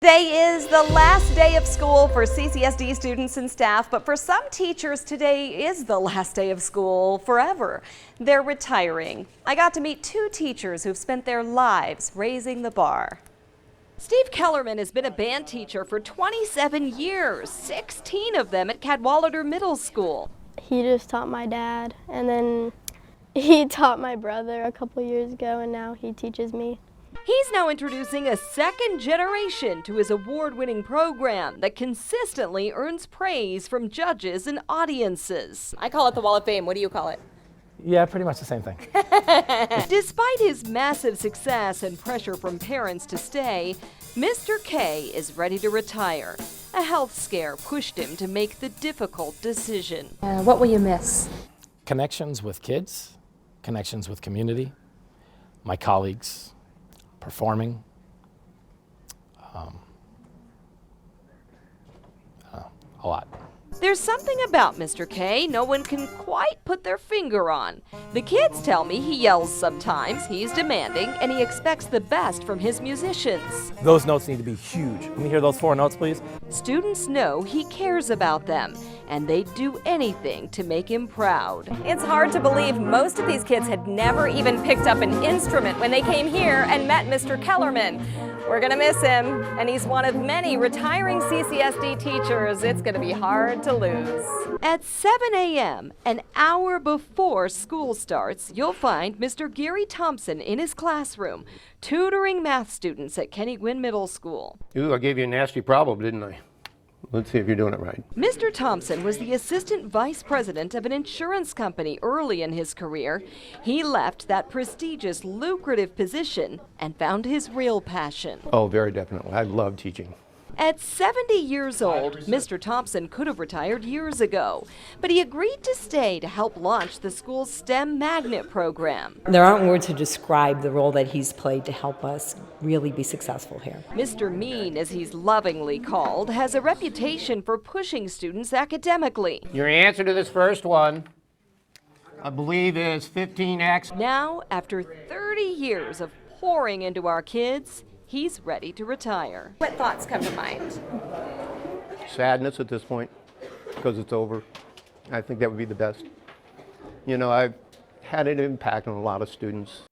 Today is the last day of school for CCSD students and staff, but for some teachers, today is the last day of school forever. They're retiring. I got to meet two teachers who've spent their lives raising the bar. Steve Kellerman has been a band teacher for 27 years, 16 of them at Cadwallader Middle School. He just taught my dad, and then he taught my brother a couple years ago, and now he teaches me. He's now introducing a second generation to his award-winning program that consistently earns praise from judges and audiences. I call it the Wall of Fame. What do you call it? Yeah, pretty much the same thing. Despite his massive success and pressure from parents to stay, Mr. K is ready to retire. A health scare pushed him to make the difficult decision. What will you miss? Connections with kids, connections with community, my colleagues, performing, a lot. There's something about Mr. K no one can quite put their finger on. The kids tell me he yells sometimes, he's demanding, and he expects the best from his musicians. Those notes need to be huge. Let me hear those 4 notes, please. Students know he cares about them, and they'd do anything to make him proud. It's hard to believe most of these kids had never even picked up an instrument when they came here and met Mr. Kellerman. We're gonna miss him, and he's one of many retiring CCSD teachers it's gonna be hard to lose. At 7 a.m., an hour before school starts, you'll find Mr. Gary Thompson in his classroom, tutoring math students at Kenny Gwynn Middle School. Ooh, I gave you a nasty problem, didn't I? Let's see if you're doing it right. Mr. Thompson was the assistant vice president of an insurance company early in his career. He left that prestigious, lucrative position and found his real passion. Oh, very definitely. I love teaching. At 70 years old, Mr. Thompson could have retired years ago, but he agreed to stay to help launch the school's STEM Magnet program. There aren't words to describe the role that he's played to help us really be successful here. Mr. Mean, as he's lovingly called, has a reputation for pushing students academically. Your answer to this first one, I believe, is 15X. Now, after 30 years of pouring into our kids, he's ready to retire. What thoughts come to mind? Sadness at this point, because it's over. I think that would be the best. You know, I've had an impact on a lot of students.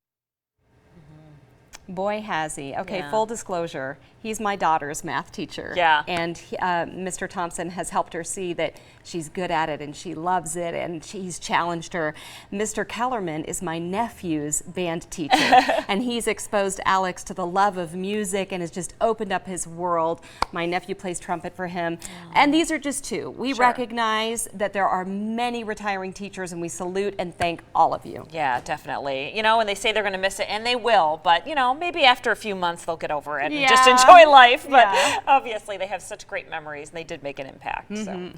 Boy, has he. Okay, Yeah. full disclosure, he's my daughter's math teacher. Yeah. And Mr. Thompson has helped her see that she's good at it and she loves it, and he's challenged her. Mr. Kellerman is my nephew's band teacher, and he's exposed Alex to the love of music and has just opened up his world. My nephew plays trumpet for him. And these are just two. We Sure. recognize that there are many retiring teachers, and we salute and thank all of you. Yeah, definitely. You know, and they say they're going to miss it, and they will, but, you know, maybe after a few months they'll get over it and just Yeah. enjoy life. But Yeah. obviously they have such great memories, and they did make an impact. So.